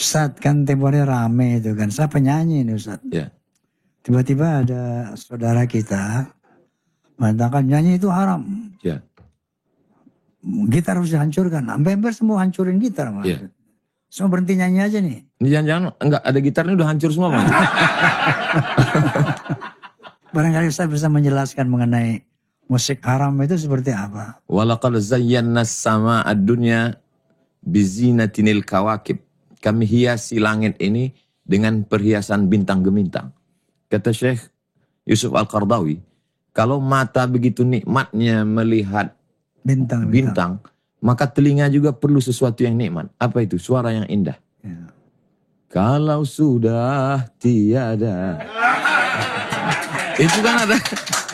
Ustadz kan tempornya rame itu kan, saya penyanyi nih Ustadz. Ya. Tiba-tiba ada saudara kita mengatakan nyanyi itu haram. Ya. Gitar harus dihancurkan. Hampir semua hancurin gitar. Mas. Ya. Semua berhenti nyanyi aja nih. Ini jangan-jangan enggak ada gitarnya udah hancur semua Mas. Barangkali Ustaz bisa menjelaskan mengenai musik haram itu seperti apa? Walaqad zayyana as-samaa'a ad-dunya bizinatinil kawakib. Kami hiasi langit ini dengan perhiasan bintang gemintang. Kata Syekh Yusuf Al-Qardawi, kalau mata begitu nikmatnya melihat bintang, maka telinga juga perlu sesuatu yang nikmat. Apa itu? Suara yang indah. Ya. Kalau sudah tiada. Itu kan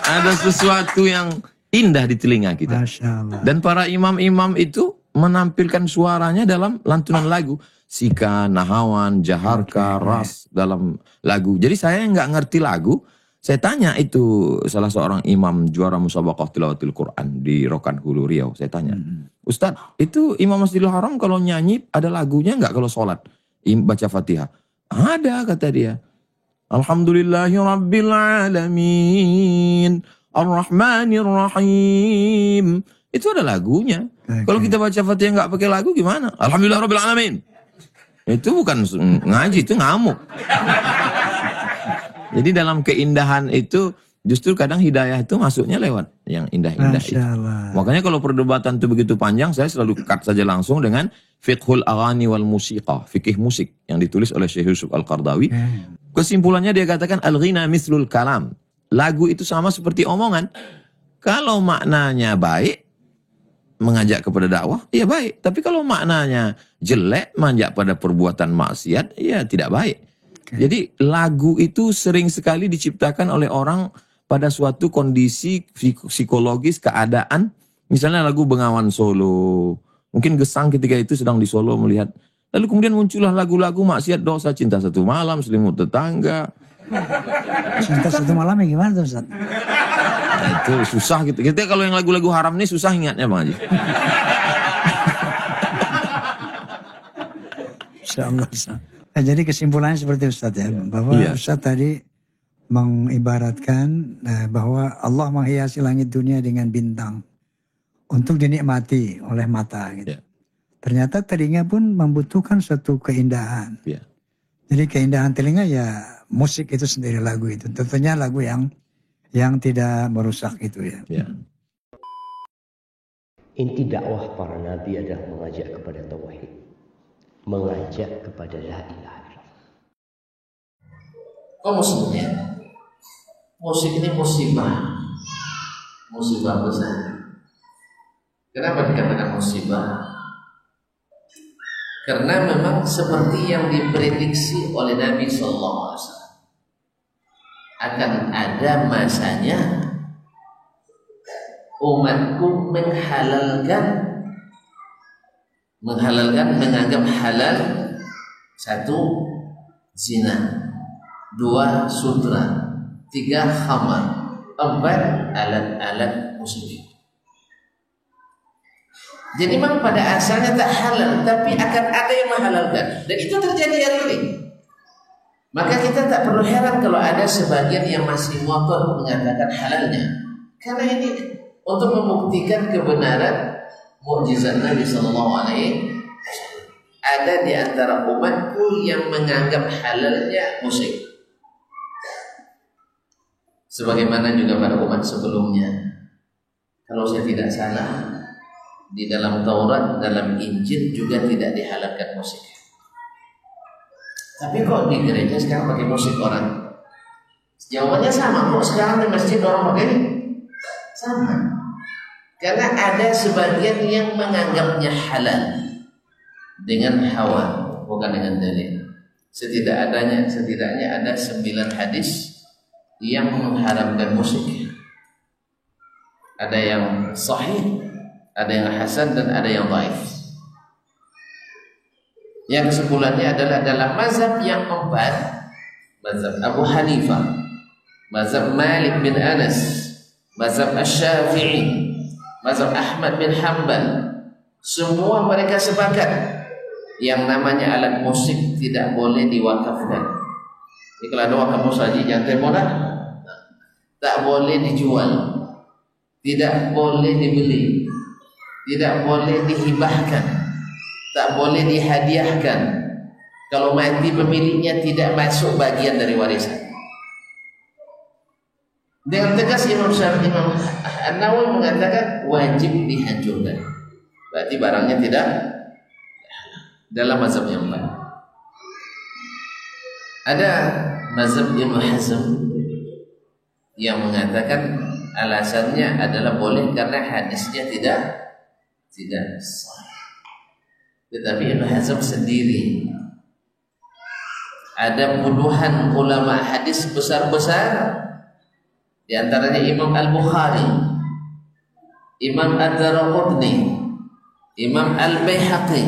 ada sesuatu yang indah di telinga kita. Masya Allah. Dan para imam-imam itu menampilkan suaranya dalam lantunan lagu. Sika, Nahawan, Jaharka, Ras dalam lagu. Jadi saya nggak ngerti lagu. Saya tanya itu salah seorang imam juara musabaqah tilawatil Quran di Rokan Hulu Riau. Saya tanya, Ustadz, itu Imam Masjidil Haram kalau nyanyi ada lagunya nggak kalau sholat? Baca Fatihah. Ada kata dia. Alhamdulillahi Rabbil Alamin. Ar-Rahmanir Rahim. Itu ada lagunya. Kalau kita baca Fatihah nggak pakai lagu gimana? Alhamdulillah Rabbil Alamin. Itu bukan ngaji, itu ngamuk. Jadi dalam keindahan itu justru kadang hidayah itu masuknya lewat yang indah-indah itu. Makanya kalau perdebatan itu begitu panjang, saya selalu cut saja langsung dengan Fiqhul Aghani wal Musiqa, fikih musik yang ditulis oleh Syekh Yusuf Al-Qardawi. Kesimpulannya dia katakan al-ghina mithlul kalam. Lagu itu sama seperti omongan. Kalau maknanya baik, mengajak kepada dakwah, ya baik. Tapi kalau maknanya jelek, mengajak pada perbuatan maksiat, ya tidak baik. Jadi lagu itu sering sekali diciptakan oleh orang pada suatu kondisi psikologis, keadaan. Misalnya lagu Bengawan Solo. Mungkin Gesang ketika itu sedang di Solo melihat. Lalu kemudian muncullah lagu-lagu maksiat, dosa, cinta satu malam, selimut tetangga. Cinta satu malam ya gimana tuh Ustaz? Nah, itu susah gitu. Kita kalau yang lagu-lagu haram ini susah ingatnya Bang Haji. Insyaallah Ustaz. Nah, jadi kesimpulannya seperti Ustaz ya, bahwa Ustaz tadi mengibaratkan bahwa Allah menghiasi langit dunia dengan bintang untuk dinikmati oleh mata. Gitu. Ternyata telinga pun membutuhkan suatu keindahan. Jadi keindahan telinga ya musik itu sendiri, lagu itu. Tentunya lagu yang tidak merusak itu ya. Inti dakwah para nabi adalah mengajak kepada tauhid. Mengajak kepada la ilaha illallah. Kok musibahnya? Musik ini musibah. Musibah besar. Kenapa dikatakan musibah? Karena memang seperti yang diprediksi oleh Nabi SAW, akan ada masanya umatku menganggap halal, satu zina, dua sutra, tiga khamar, empat alat-alat musik. Jadi memang pada asalnya tak halal, tapi akan ada yang menghalalkan, dan itu terjadi hari ini. Maka kita tak perlu heran kalau ada sebagian yang masih ngotot mengatakan halalnya, karena ini untuk membuktikan kebenaran mukjizat Nabi Sallallahu Alaihi Wasallam. Ada di antara umatku yang menganggap halalnya musik, sebagaimana juga pada umat sebelumnya. Kalau saya tidak salah, di dalam Taurat, dalam Injil juga tidak dihalalkan musik. Tapi kok di gereja sekarang pakai musik orang? Jawabannya sama, kok sekarang di masjid orang pakai sama. Karena ada sebagian yang menganggapnya halal dengan hawa, bukan dengan dalil. Setidaknya ada 9 hadis yang mengharamkan musik. Ada yang sahih, ada yang hasan, dan ada yang dhaif. Yang kesimpulannya adalah dalam mazhab yang 4, mazhab Abu Hanifah, mazhab Malik bin Anas, mazhab Asy-Syafi'i, mazhab Ahmad bin Hanbal, semua mereka sepakat yang namanya alat musik tidak boleh diwakafkan. Jadi kalau ada wakaf musaji jangan terima, tak boleh dijual, tidak boleh dibeli, tidak boleh dihibahkan, tak boleh dihadiahkan. Kalau mati pemiliknya tidak masuk bagian dari warisan. Dengan tegas Imam An-Nawawi mengatakan wajib dihancurkan. Berarti barangnya tidak dalam mazhab yang lain. Ada mazhab Ibnu Hazm yang mengatakan alasannya adalah boleh karena hadisnya tidak sahih. Tetapi Ibnu Hazm sendiri, ada puluhan ulama hadis besar-besar, di antaranya Imam Al-Bukhari, Imam Ad-Daraqutni, Imam Al-Baihaqi,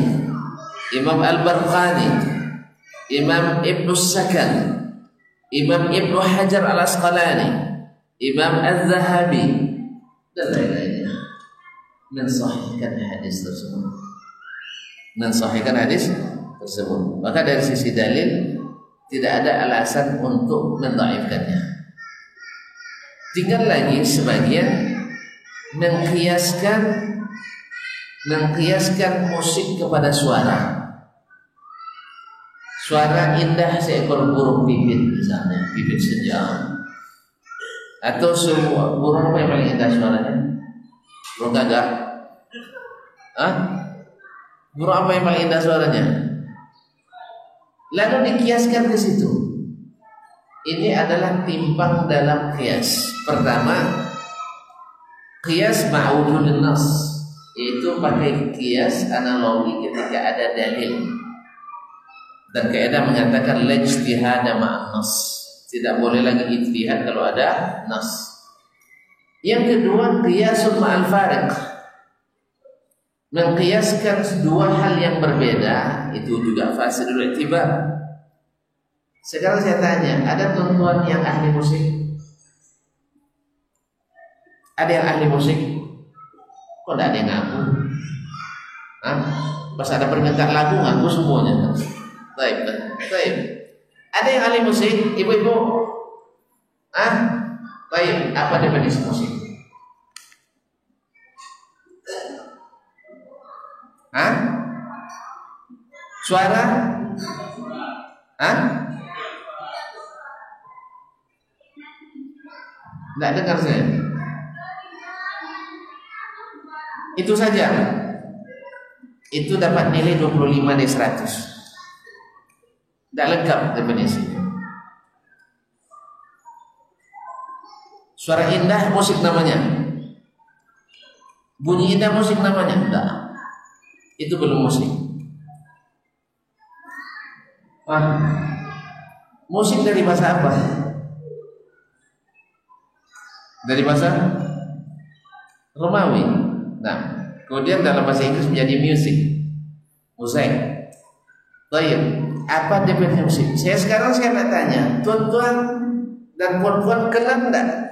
Imam Al-Barqani, Imam Ibn Sakan, Imam Ibn Hajar Al-Asqalani, Imam Al-Zahabi, dan lain-lainnya mensahihkan hadis tersebut. Maka dari sisi dalil tidak ada alasan untuk mendhaifkannya. Tinggal lagi sebagian mengkiaskan musik kepada suara. Suara indah seekor burung pipit misalnya, pipit sejam. Atau sebuah burung apa yang paling indah suaranya? Burung gagak? Burung apa yang paling indah suaranya? Lalu dikiaskan ke situ. Ini adalah timpang dalam kias. Pertama, kias ma'udul nas, yaitu pakai kias analogi ketika ada dalil. Dan kaidah mengatakan la ijtihada ma'an nas. Tidak boleh lagi ijtihad kalau ada nas. Yang kedua, qiyasul ma'al fariq. Mengkiaskan dua hal yang berbeda itu juga fasidul i'tibar. Sekarang saya tanya, ada tuan-tuan yang ahli musik? Ada yang ahli musik? Kok tidak ada yang ngaku? Pas ada permintaan lagu ngaku semuanya. Baik. Ada yang ahli musik, ibu-ibu? Baik, apa definisi musik? Suara? Tidak dengar saya. Itu saja. Itu dapat nilai 25 dari 100. Tidak lengkap definisi. Suara indah musik namanya. Bunyi indah musik namanya. Tidak. Itu belum musik. Musik dari bahasa apa? Dari bahasa Romawi. Nah, kemudian dalam bahasa Inggris menjadi musik. Baik. Apa definisi musik? Sekarang nak tanya, tuan-tuan dan puan-puan kenal enggak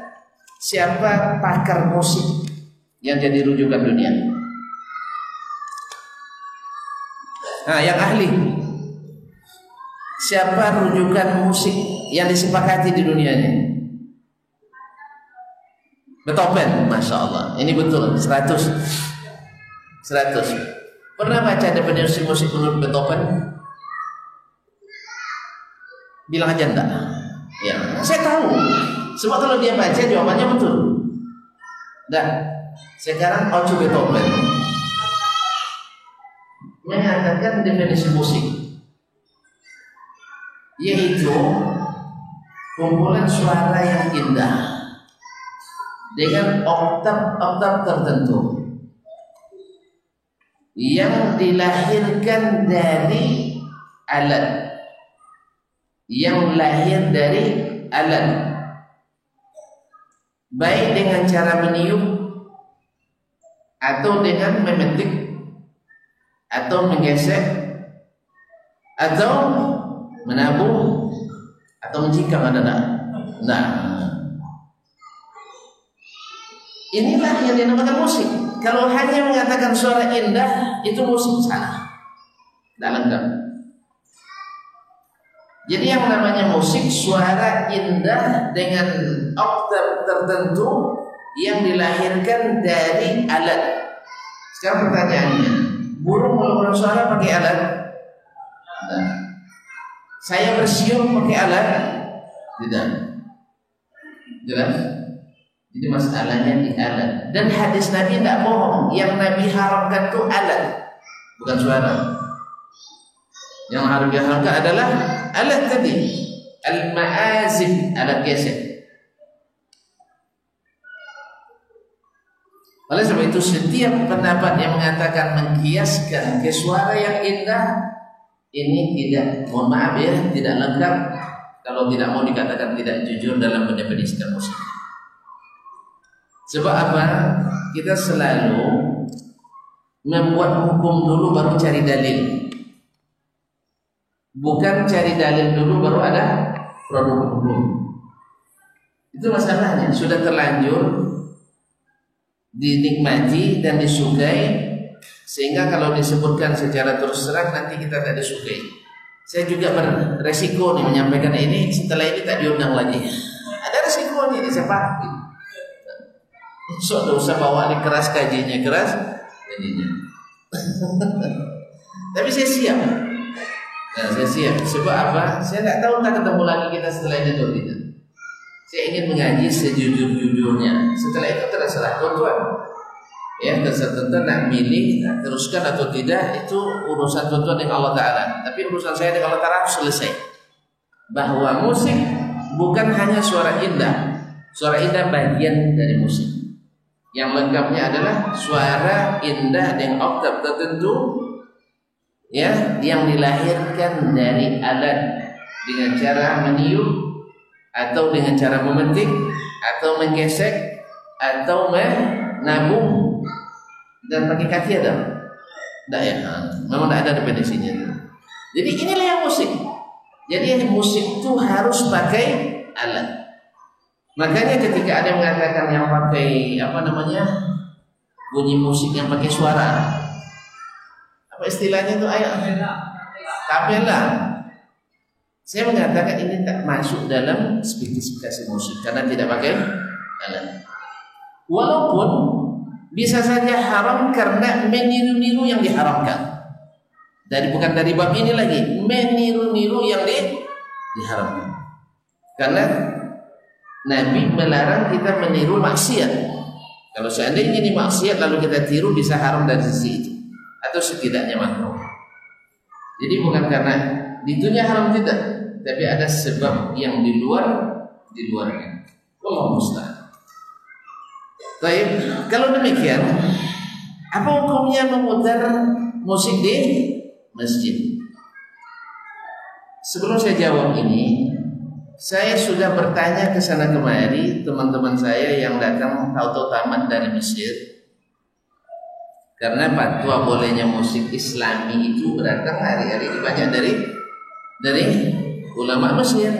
siapa pakar musik yang jadi rujukan dunia? Yang ahli. Siapa rujukan musik yang disepakati di dunianya? Beethoven, Masya Allah. Ini betul, 100. Pernah baca definisi musik menurut Beethoven? Bilang aja enggak. Ya, saya tahu. Sebab kalau dia baca jawabannya betul. Nah, sekarang Ocho Beethoven mengatakan definisi musik, yaitu kumpulan suara yang indah dengan oktav tertentu yang dilahirkan dari alat, baik dengan cara meniup atau dengan memetik atau menggesek atau menabuh atau mencikam. Nah, inilah yang dinamakan musik. Kalau hanya mengatakan suara indah itu musik, salah. tidak lengkap. Jadi yang namanya musik suara indah dengan oktav tertentu yang dilahirkan dari alat. Sekarang pertanyaannya, burung mengeluarkan suara pakai alat? Nah, saya bersiul pakai alat? Tidak. Jelas? Jadi masalahnya di alat. Dan hadis Nabi tidak bohong. Yang Nabi haramkan itu alat, bukan suara. Yang harus diharamkan adalah alat tadi, al-ma'azif, alat gesek. Oleh sebab itu setiap pendapat yang mengatakan mengkiaskan ke suara yang indah ini tidak, mohon maaf ya, tidak lengkap. Kalau tidak mau dikatakan tidak jujur dalam mendefinisikan musik. Sebab apa? Kita selalu membuat hukum dulu baru cari dalil. Bukan cari dalil dulu baru ada produk hukum. Itu masalahnya. Sudah terlanjur dinikmati dan disukai, sehingga kalau disebutkan secara terus terang nanti kita tak disukai. Saya juga beresiko nih menyampaikan ini, setelah ini tak diundang lagi. Ada resiko nih, saya paham. So, tidak usah bawa ini keras kajinya, keras kajinya. Tapi saya siap. Nah, saya siap. Sebab apa? Saya tak tahu tak ketemu lagi kita setelah ini atau tidak. Saya ingin mengaji sejujur-jujurnya. Setelah itu terserah tuan-tuan. Ya, terserah tuan-tuan nak milih, nak teruskan atau tidak, itu urusan tuan-tuan dengan Allah Ta'ala. Tapi urusan saya dengan Allah Ta'ala harus selesai. Bahwa musik bukan hanya suara indah. Suara indah bagian dari musik. Yang lengkapnya adalah suara indah dengan oktav tertentu, ya, yang dilahirkan dari alat dengan cara meniup atau dengan cara memetik atau menggesek atau menabung dan pakai kaki ada? Tidak ya, memang tidak ada definisinya. Jadi inilah yang musik. Jadi musik itu harus pakai alat. Makanya ketika ada yang mengatakan yang pakai bunyi musik yang pakai suara, apa istilahnya itu kapela. Saya mengatakan ini tak masuk dalam spesifikasi musik karena tidak pakai alat. Walaupun bisa saja haram karena meniru-niru yang diharamkan. Bukan dari bab ini lagi, meniru-niru yang diharamkan. Karena Nabi melarang kita meniru maksiat. Kalau seandainya ini maksiat lalu kita tiru, bisa haram dari sisi itu, atau setidaknya makruh. Jadi bukan karena ditunya haram, tidak, tapi ada sebab yang di luarnya. Allah musta'an. Baik, kalau demikian, apa hukumnya memutar musik di masjid? Sebelum saya jawab ini, saya sudah bertanya ke sana kemari teman-teman saya yang datang tahu-tahu tamat dari Mesir. Karena fatwa bolehnya musik Islami itu berdatang hari-hari ini banyak dari ulama Mesir.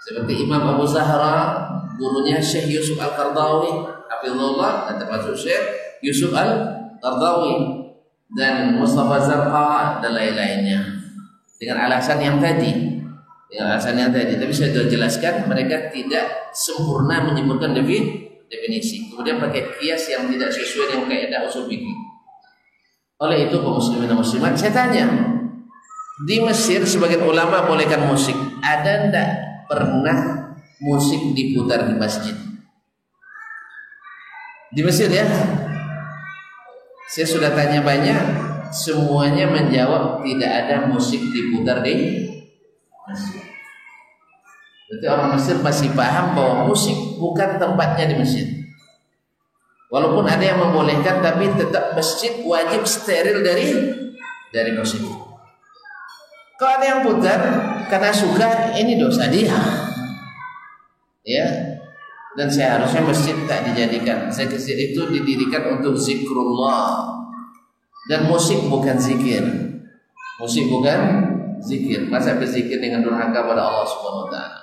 Seperti Imam Abu Zahra, gurunya Syekh Yusuf Al-Qardawi, hafizahullah, dan termasuk Syekh Yusuf Al-Qardawi dan Mustafa Zarqa dan lain-lainnya. Dengan alasan yang tadi. Tapi saya sudah jelaskan mereka tidak sempurna menyebutkan definisi. Kemudian pakai kias yang tidak sesuai dengan kaidah usul fikih. Oleh itu kaum muslimin dan muslimat, saya tanya, di Mesir sebagian ulama bolehkan musik. Ada tidak pernah musik diputar di masjid? Di Mesir ya. Saya sudah tanya banyak, semuanya menjawab tidak ada musik diputar di masjid. Berarti orang Mesir masih paham bahwa musik bukan tempatnya di masjid. Walaupun ada yang membolehkan, tapi tetap masjid wajib steril dari musik. Kalau ada yang putar karena suka, ini dosa dia. Ya. Dan seharusnya masjid tak dijadikan. Masjid itu didirikan untuk zikrullah. Dan musik bukan zikir. Musik bukan zikir. Masa berzikir dengan durhaka pada Allah Subhanahu wa taala?